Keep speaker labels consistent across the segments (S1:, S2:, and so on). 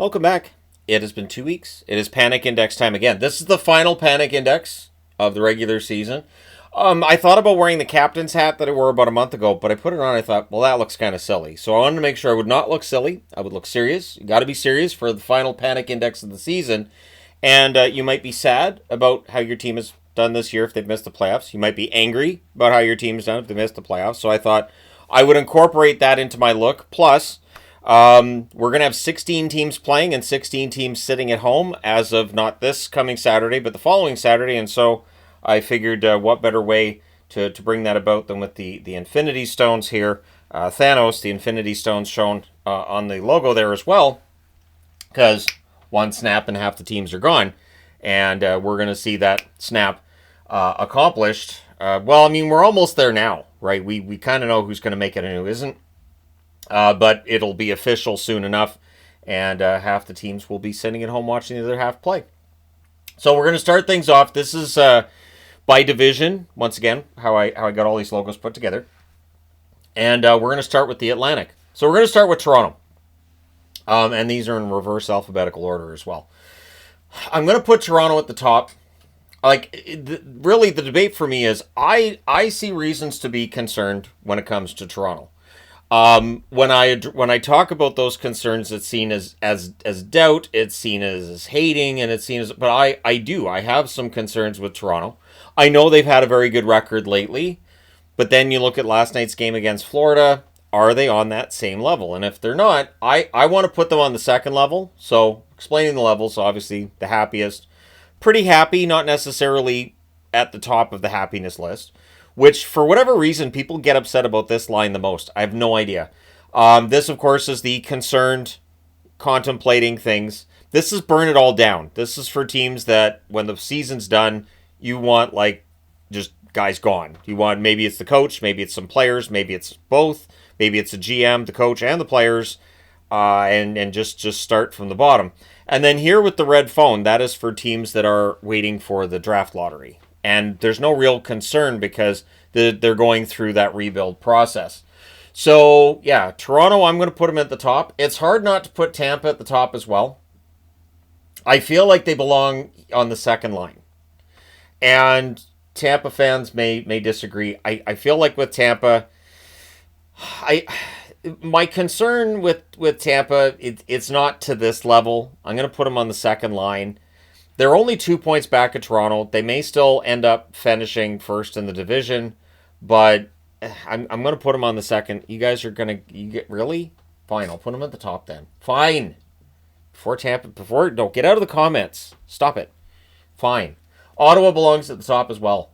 S1: Welcome back. It has been 2 weeks. It is Panic Index time again. This is the final Panic Index of the regular season. I thought about wearing the captain's hat that I wore about a month ago, but I put it on. I thought, well, that looks kind of silly. So I wanted to make sure I would not look silly. I would look serious. You got to be serious for the final Panic Index of the season. And you might be sad about how your team has done this year if they've missed the playoffs. You might be angry about how your team's done if they missed the playoffs. So I thought I would incorporate that into my look. Plus, we're going to have 16 teams playing and 16 teams sitting at home as of not this coming Saturday, but the following Saturday. And so I figured what better way to bring that about than with the Infinity Stones here. Thanos, the Infinity Stones shown on the logo there as well, because one snap and half the teams are gone. And we're going to see that snap accomplished. We're almost there now, right? We kind of know who's going to make it and who isn't. But it'll be official soon enough, and half the teams will be sitting at home watching the other half play. So we're going to start things off. This is by division, once again, how I got all these logos put together. And we're going to start with the Atlantic. So we're going to start with Toronto. And these are in reverse alphabetical order as well. I'm going to put Toronto at the top. Really, the debate for me is I see reasons to be concerned when it comes to Toronto. When I talk about those concerns, it's seen as doubt, it's seen as hating, and it's seen as. But I have some concerns with Toronto. I know they've had a very good record lately, but then you look at last night's game against Florida. Are they on that same level? And if they're not, I want to put them on the second level. So explaining the levels, obviously the happiest, pretty happy, not necessarily at the top of the happiness list. Which, for whatever reason, people get upset about this line the most. I have no idea. This, of course, is the concerned, contemplating things. This is burn it all down. This is for teams that, when the season's done, you want, just guys gone. You want, maybe it's the coach, maybe it's some players, maybe it's both, maybe it's the GM, the coach, and the players, and just start from the bottom. And then here with the red phone, that is for teams that are waiting for the draft lottery. And there's no real concern because they're going through that rebuild process. So, yeah, Toronto, I'm going to put them at the top. It's hard not to put Tampa at the top as well. I feel like they belong on the second line. And Tampa fans may disagree. I feel like with Tampa, my concern with Tampa, it's not to this level. I'm going to put them on the second line. They're only 2 points back at Toronto. They may still end up finishing first in the division, but I'm going to put them on the second. You guys are going to... Really? Fine, I'll put them at the top then. Fine. Don't get out of the comments. Stop it. Fine. Ottawa belongs at the top as well.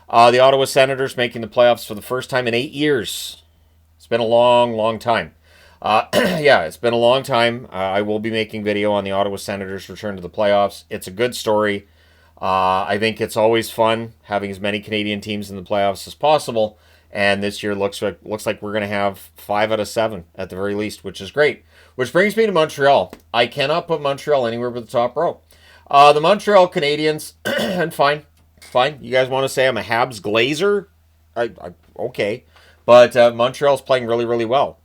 S1: The Ottawa Senators making the playoffs for the first time in 8 years. It's been a long, long time. It's been a long time. I will be making video on the Ottawa Senators' return to the playoffs. It's a good story. I think it's always fun having as many Canadian teams in the playoffs as possible. And this year looks like we're going to have 5 out of 7 at the very least, which is great. Which brings me to Montreal. I cannot put Montreal anywhere but the top row. The Montreal Canadiens, and fine. You guys want to say I'm a Habs Glazer? Okay. But Montreal's playing really, really well.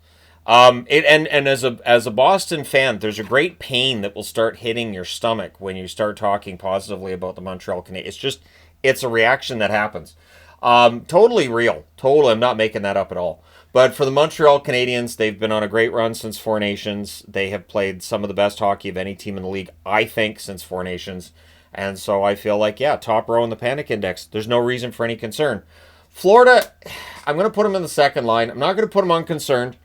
S1: As a Boston fan, there's a great pain that will start hitting your stomach when you start talking positively about the Montreal Canadiens. It's a reaction that happens. Totally real. I'm not making that up at all. But for the Montreal Canadiens, they've been on a great run since Four Nations. They have played some of the best hockey of any team in the league, I think, since Four Nations. And so I feel like, top row in the Panic Index. There's no reason for any concern. Florida, I'm going to put them in the second line. I'm not going to put them unconcerned.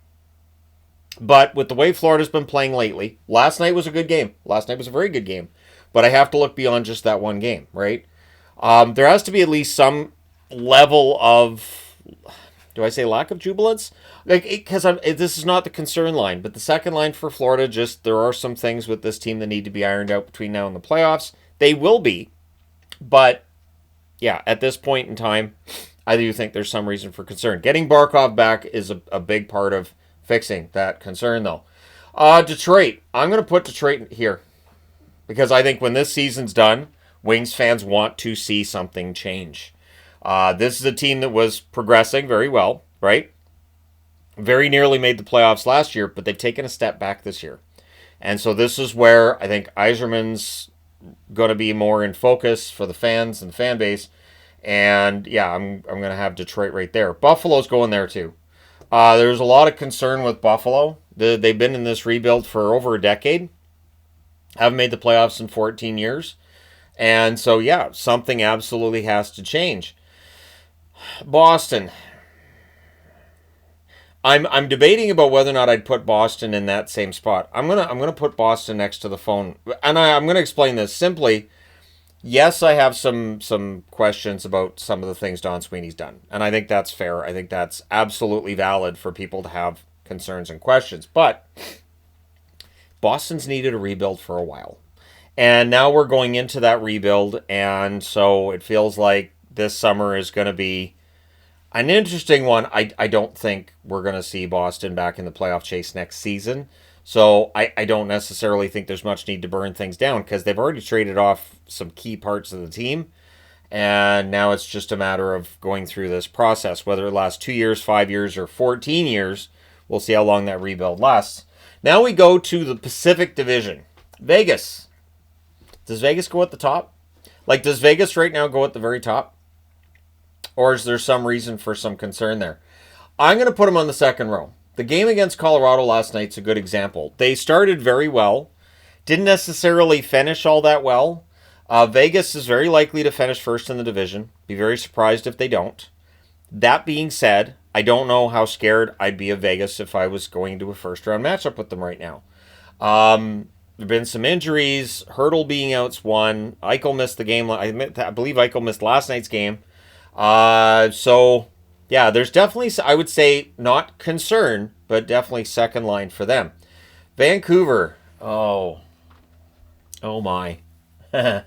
S1: But with the way Florida's been playing lately, last night was a good game. Last night was a very good game. But I have to look beyond just that one game, right? There has to be at least some level of, do I say lack of jubilance? Because this is not the concern line, but the second line for Florida, there are some things with this team that need to be ironed out between now and the playoffs. They will be. But, at this point in time, I do think there's some reason for concern. Getting Barkov back is a big part of fixing that concern, though. Detroit. I'm going to put Detroit here because I think when this season's done, Wings fans want to see something change. This is a team that was progressing very well, right? Very nearly made the playoffs last year, but they've taken a step back this year. And so this is where I think Yzerman's going to be more in focus for the fans and fan base. And yeah, I'm going to have Detroit right there. Buffalo's going there too. There's a lot of concern with Buffalo. They've been in this rebuild for over a decade. Haven't made the playoffs in 14 years. And so, yeah, something absolutely has to change. Boston. I'm debating about whether or not I'd put Boston in that same spot. I'm gonna put Boston next to the phone, and I'm gonna explain this simply. Yes, I have some questions about some of the things Don Sweeney's done, and I think that's fair. I think that's absolutely valid for people to have concerns and questions. But Boston's needed a rebuild for a while, and now we're going into that rebuild, and so it feels like this summer is going to be an interesting one. I don't think we're going to see Boston back in the playoff chase next season. So I don't necessarily think there's much need to burn things down because they've already traded off some key parts of the team. And now it's just a matter of going through this process. Whether it lasts 2 years, 5 years, or 14 years, we'll see how long that rebuild lasts. Now we go to the Pacific Division. Vegas. Does Vegas go at the top? Like, does Vegas right now go at the very top? Or is there some reason for some concern there? I'm going to put them on the second row. The game against Colorado last night's a good example. They started very well. Didn't necessarily finish all that well. Vegas is very likely to finish first in the division. Be very surprised if they don't. That being said, I don't know how scared I'd be of Vegas if I was going to a first-round matchup with them right now. There have been some injuries. Hurdle being out's one. Eichel missed the game. I believe Eichel missed last night's game. So, yeah, there's definitely, I would say, not concern, but definitely second line for them. Vancouver. Oh my. Are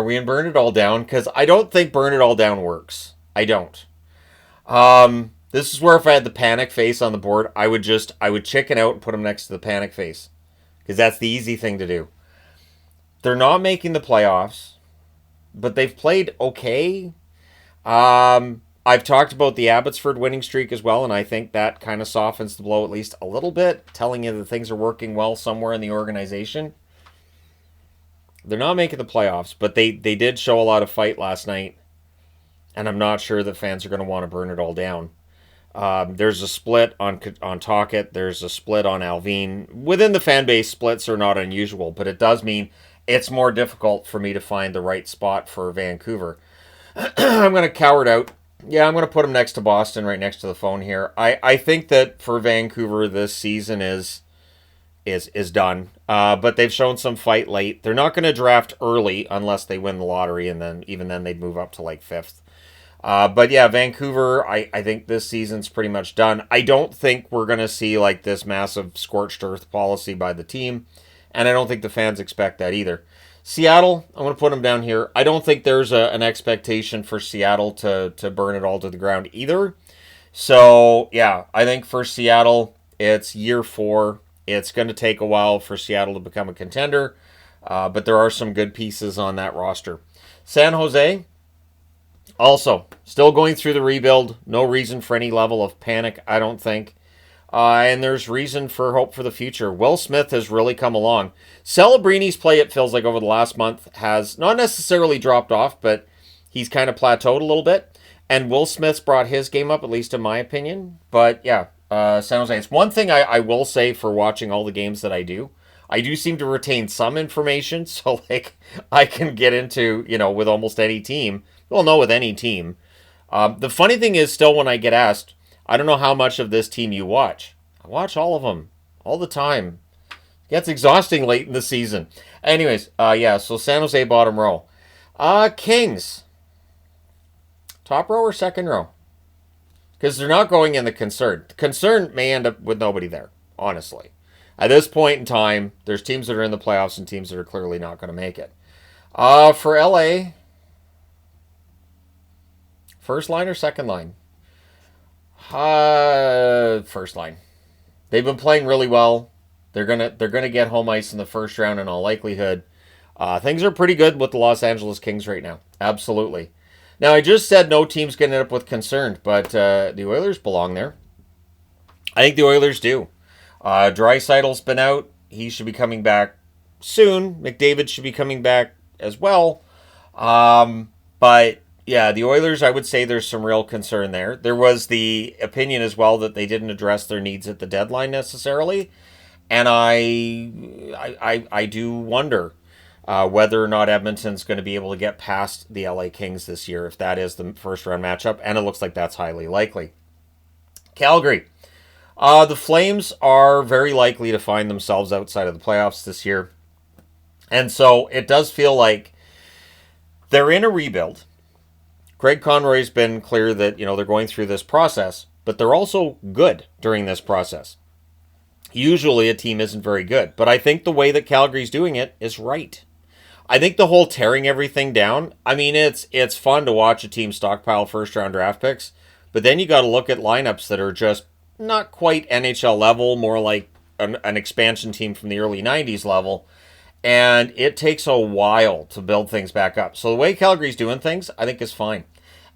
S1: we in Burn It All Down? Because I don't think Burn It All Down works. I don't. This is where if I had the panic face on the board, I would chicken out and put them next to the panic face. Because that's the easy thing to do. They're not making the playoffs, but they've played okay. I've talked about the Abbotsford winning streak as well, and I think that kind of softens the blow at least a little bit, telling you that things are working well somewhere in the organization. They're not making the playoffs, but they did show a lot of fight last night, and I'm not sure that fans are going to want to burn it all down. There's a split on Tocchet. There's a split on Alvin. Within the fan base, splits are not unusual, but it does mean it's more difficult for me to find the right spot for Vancouver. I'm going to cower it out. Yeah, I'm going to put them next to Boston, right next to the phone here. I think that for Vancouver, this season is done. But they've shown some fight late. They're not going to draft early unless they win the lottery, and then even then they'd move up to like 5th. But yeah, Vancouver, I think this season's pretty much done. I don't think we're going to see like this massive scorched earth policy by the team, and I don't think the fans expect that either. Seattle, I'm going to put them down here. I don't think there's an expectation for Seattle to burn it all to the ground either. So, yeah, I think for Seattle, it's year 4. It's going to take a while for Seattle to become a contender, but there are some good pieces on that roster. San Jose, also, still going through the rebuild. No reason for any level of panic, I don't think. And there's reason for hope for the future. Will Smith has really come along. Celebrini's play, it feels like, over the last month has not necessarily dropped off, but he's kind of plateaued a little bit. And Will Smith's brought his game up, at least in my opinion. But yeah, San Jose. It's one thing I will say for watching all the games that I do. I do seem to retain some information, so like I can get into, with almost any team. Well, no, with any team. The funny thing is still when I get asked, I don't know how much of this team you watch. I watch all of them, all the time. It gets exhausting late in the season. Anyways, yeah, so San Jose bottom row. Kings. Top row or second row? Because they're not going in the concern. The concern may end up with nobody there, honestly. At this point in time, there's teams that are in the playoffs and teams that are clearly not going to make it. For LA, first line or second line? First line. They've been playing really well. They're gonna get home ice in the first round in all likelihood. Things are pretty good with the Los Angeles Kings right now. Absolutely. Now I just said no team's gonna end up with concern, but the Oilers belong there. I think the Oilers do. Draisaitl's been out. He should be coming back soon. McDavid should be coming back as well. But yeah, the Oilers, I would say there's some real concern there. There was the opinion as well that they didn't address their needs at the deadline necessarily. And I do wonder whether or not Edmonton's going to be able to get past the LA Kings this year if that is the first round matchup. And it looks like that's highly likely. Calgary. The Flames are very likely to find themselves outside of the playoffs this year. And so it does feel like they're in a rebuild. Craig Conroy's been clear that, they're going through this process, but they're also good during this process. Usually a team isn't very good, but I think the way that Calgary's doing it is right. I think the whole tearing everything down, it's fun to watch a team stockpile first round draft picks, but then you got to look at lineups that are just not quite NHL level, more like an expansion team from the early 90s level. And it takes a while to build things back up. So the way Calgary's doing things, I think is fine.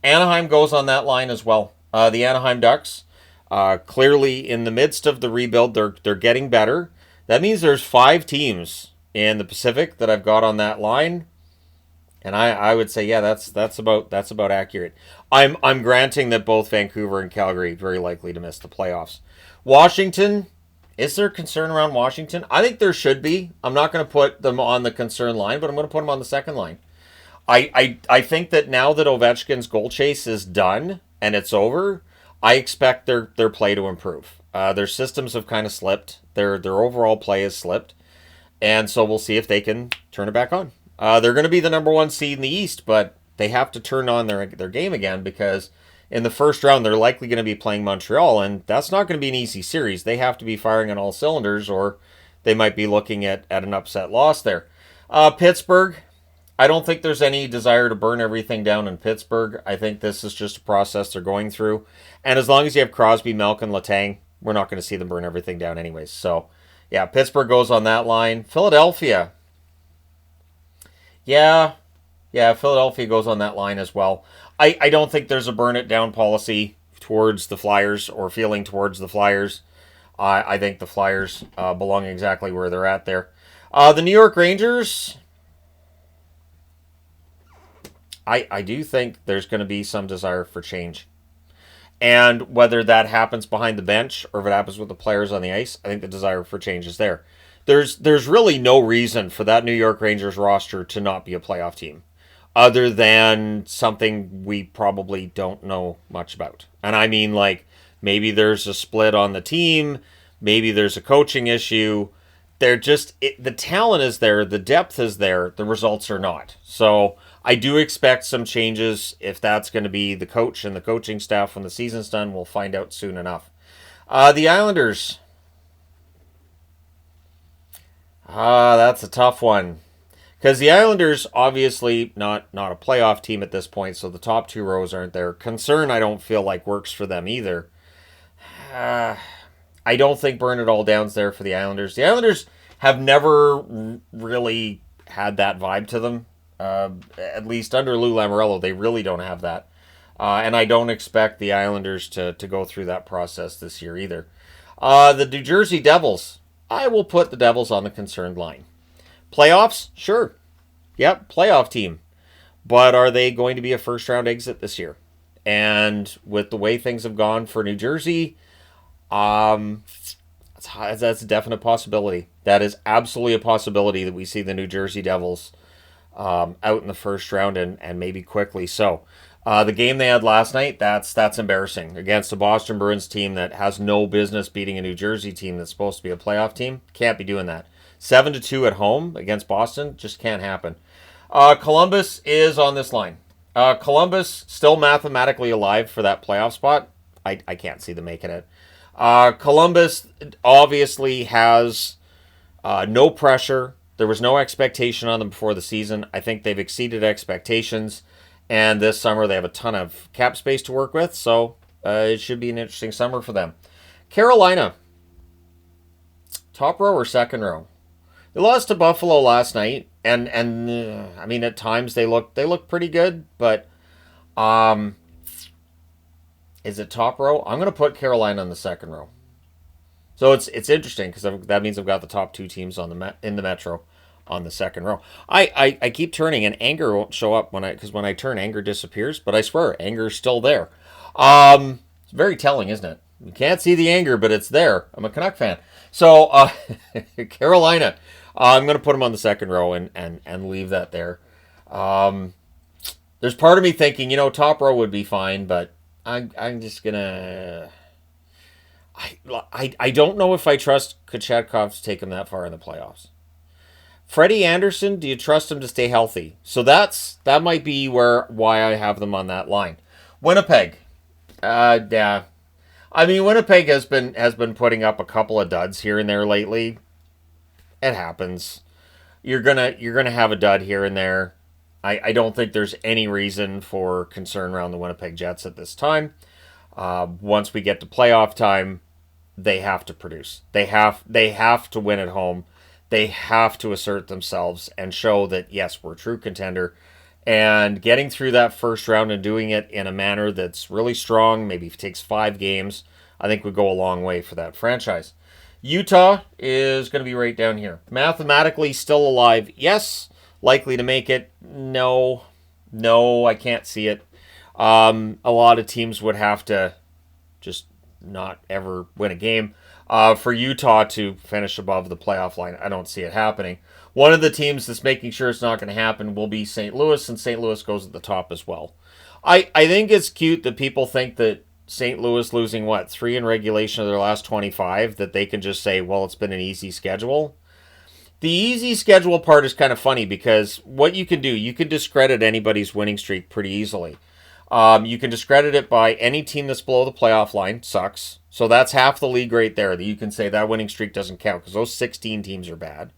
S1: Anaheim goes on that line as well. The Anaheim Ducks, clearly in the midst of the rebuild, they're getting better. That means there's 5 teams in the Pacific that I've got on that line. And I would say, yeah, that's about accurate. I'm granting that both Vancouver and Calgary very likely to miss the playoffs. Washington, is there concern around Washington? I think there should be. I'm not going to put them on the concern line, but I'm going to put them on the second line. I think that now that Ovechkin's goal chase is done and it's over, I expect their play to improve. Their systems have kind of slipped. Their overall play has slipped. And so we'll see if they can turn it back on. They're going to be the number 1 seed in the East, but they have to turn on their game again because in the first round they're likely going to be playing Montreal, and that's not going to be an easy series. They have to be firing on all cylinders, or they might be looking at an upset loss there. Pittsburgh, I don't think there's any desire to burn everything down in Pittsburgh. I think this is just a process they're going through, and as long as you have Crosby, Malkin, Letang, we're not going to see them burn everything down anyways. So, yeah, Pittsburgh goes on that line. Philadelphia. Yeah, Philadelphia goes on that line as well. I don't think there's a burn it down policy towards the Flyers or feeling towards the Flyers. I think the Flyers belong exactly where they're at there. The New York Rangers, I do think there's going to be some desire for change. And whether that happens behind the bench or if it happens with the players on the ice, I think the desire for change is there. There's really no reason for that New York Rangers roster to not be a playoff team, other than something we probably don't know much about. And I mean, like, maybe there's a split on the team, maybe there's a coaching issue. The talent is there, the depth is there, the results are not. So I do expect some changes. If that's going to be the coach and the coaching staff when the season's done, we'll find out soon enough. The Islanders. That's a tough one. Because the Islanders, obviously, not a playoff team at this point, so the top 2 rows aren't there. Concern, I don't feel like works for them either. I don't think burn it all down's there for the Islanders. The Islanders have never really had that vibe to them. At least under Lou Lamoriello, they really don't have that. And I don't expect the Islanders to go through that process this year either. The New Jersey Devils. I will put the Devils on the concerned line. Playoffs? Sure. Yep, playoff team. But are they going to be a first-round exit this year? And with the way things have gone for New Jersey, that's a definite possibility. That is absolutely a possibility that we see the New Jersey Devils out in the first round and maybe quickly. So the game they had last night, that's embarrassing. Against a Boston Bruins team that has no business beating a New Jersey team that's supposed to be a playoff team. Can't be doing that. 7-2 at home against Boston, just can't happen. Columbus is on this line. Columbus still mathematically alive for that playoff spot. I can't see them making it. Columbus obviously has no pressure. There was no expectation on them before the season. I think they've exceeded expectations. And this summer they have a ton of cap space to work with. So it should be an interesting summer for them. Carolina. Top row or second row? They lost to Buffalo last night. And I mean, at times they look pretty good. But is it top row? I'm going to put Carolina in the second row. So it's interesting because that means I've got the top two teams on in the Metro on the second row. I keep turning and anger won't show up because when I turn, anger disappears. But I swear, anger is still there. It's very telling, isn't it? You can't see the anger, but it's there. I'm a Canuck fan. So Carolina, I'm going to put them on the second row and leave that there. There's part of me thinking, top row would be fine, but I'm just gonna. I don't know if I trust Kochetkov to take him that far in the playoffs. Freddie Anderson, do you trust him to stay healthy? So that might be why I have them on that line. Winnipeg, yeah. I mean, Winnipeg has been putting up a couple of duds here and there lately. It happens. You're gonna have a dud here and there. I don't think there's any reason for concern around the Winnipeg Jets at this time. Once we get to playoff time, they have to produce. They have to win at home. They have to assert themselves and show that, yes, we're a true contender. And getting through that first round and doing it in a manner that's really strong, maybe if it takes 5 games, I think would go a long way for that franchise. Utah is going to be right down here. Mathematically still alive, yes. Likely to make it, no, I can't see it. A lot of teams would have to just not ever win a game. For Utah to finish above the playoff line, I don't see it happening. One of the teams that's making sure it's not going to happen will be St. Louis, and St. Louis goes at the top as well. I think it's cute that people think that St. Louis losing, 3 in regulation of their last 25, that they can just say, well, it's been an easy schedule. The easy schedule part is kind of funny because what you can do, you can discredit anybody's winning streak pretty easily. You can discredit it by any team that's below the playoff line sucks. So that's half the league right there that you can say that winning streak doesn't count because those 16 teams are bad.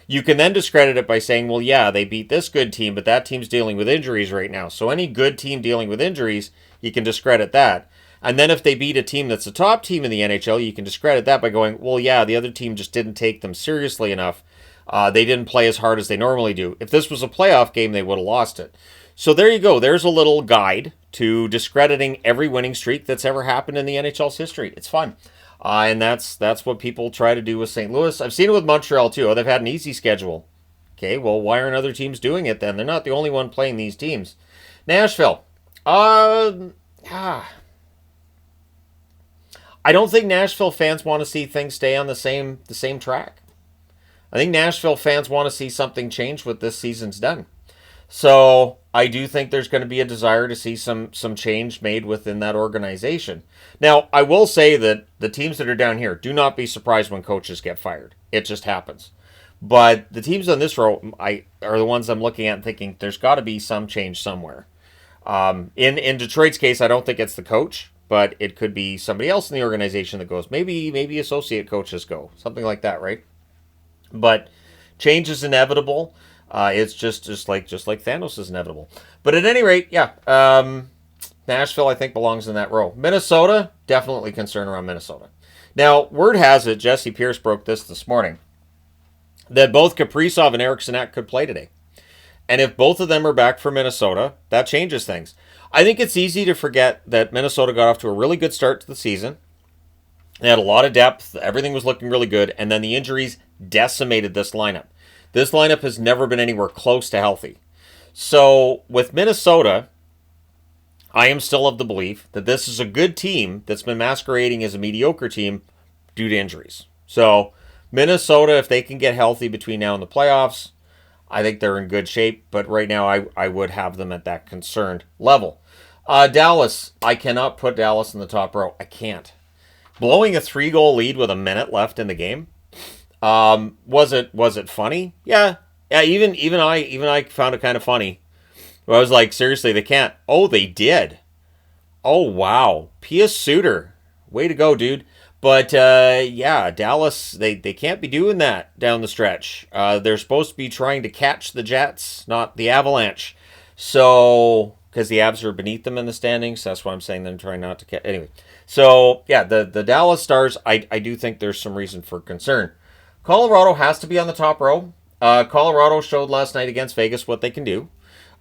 S1: You can then discredit it by saying, well, yeah, they beat this good team, but that team's dealing with injuries right now. So any good team dealing with injuries, you can discredit that. And then if they beat a team that's a top team in the NHL, you can discredit that by going, well, yeah, the other team just didn't take them seriously enough. They didn't play as hard as they normally do. If this was a playoff game, they would have lost it. So there you go. There's a little guide to discrediting every winning streak that's ever happened in the NHL's history. It's fun. And that's what people try to do with St. Louis. I've seen it with Montreal, too. They've had an easy schedule. Okay, well, why aren't other teams doing it then? They're not the only one playing these teams. Nashville. I don't think Nashville fans want to see things stay on the same track. I think Nashville fans want to see something change with this season's done. So I do think there's going to be a desire to see some change made within that organization. Now, I will say that the teams that are down here, do not be surprised when coaches get fired. It just happens. But the teams on this row are the ones I'm looking at and thinking there's got to be some change somewhere. In Detroit's case, I don't think it's the coach, but it could be somebody else in the organization that goes. Maybe associate coaches go. Something like that, right? But change is inevitable. It's just like Thanos is inevitable. But at any rate, yeah, Nashville I think belongs in that row. Minnesota, definitely concern around Minnesota. Now, word has it, Jesse Pierce broke this morning, that both Kaprizov and Eriksson Ek could play today. And if both of them are back for Minnesota, that changes things. I think it's easy to forget that Minnesota got off to a really good start to the season. They had a lot of depth. Everything was looking really good. And then the injuries decimated this lineup. This lineup has never been anywhere close to healthy. So with Minnesota, I am still of the belief that this is a good team that's been masquerading as a mediocre team due to injuries. So Minnesota, if they can get healthy between now and the playoffs, I think they're in good shape. But right now, I would have them at that concerned level. Dallas, I cannot put Dallas in the top row. I can't. Blowing a 3-goal lead with a minute left in the game. Was it funny? Yeah. Even I found it kind of funny. I was like, seriously, they can't. Oh, they did. Oh, wow. Pia Suter. Way to go, dude. But, yeah, Dallas, they can't be doing that down the stretch. They're supposed to be trying to catch the Jets, not the Avalanche. So, because the Avs are beneath them in the standings, that's why I'm saying they're trying not to catch. Anyway, so, yeah, the Dallas Stars, I do think there's some reason for concern. Colorado has to be on the top row. Colorado showed last night against Vegas what they can do.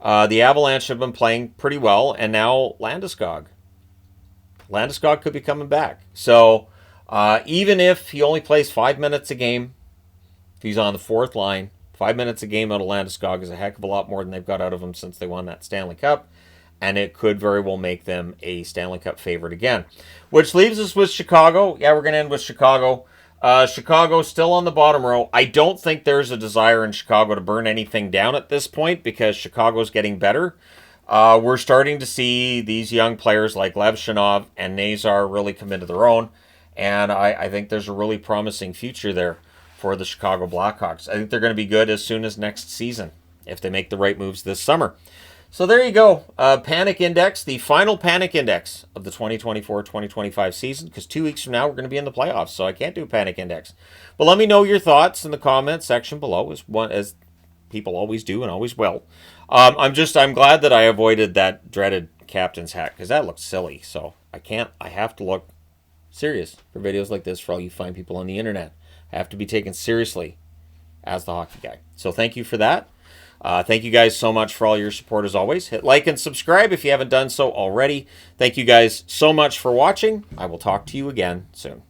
S1: The Avalanche have been playing pretty well, and now Landeskog. Landeskog could be coming back. So Even if he only plays 5 minutes a game, if he's on the fourth line, 5 minutes a game out of Landeskog is a heck of a lot more than they've got out of him since they won that Stanley Cup. And it could very well make them a Stanley Cup favorite again. Which leaves us with Chicago. Yeah, we're going to end with Chicago. Chicago still on the bottom row. I don't think there's a desire in Chicago to burn anything down at this point because Chicago's getting better. We're starting to see these young players like Levshunov and Nazar really come into their own. And I think there's a really promising future there for the Chicago Blackhawks. I think they're going to be good as soon as next season if they make the right moves this summer. So there you go. Panic Index, the final Panic Index of the 2024-2025 season, because 2 weeks from now we're going to be in the playoffs, so I can't do a Panic Index. But let me know your thoughts in the comments section below, as people always do and always will. I'm glad that I avoided that dreaded captain's hat, because that looks silly. So I have to look serious for videos like this for all you fine people on the internet. I have to be taken seriously as the hockey guy. So thank you for that. Thank you guys so much for all your support as always. Hit like and subscribe if you haven't done so already. Thank you guys so much for watching. I will talk to you again soon.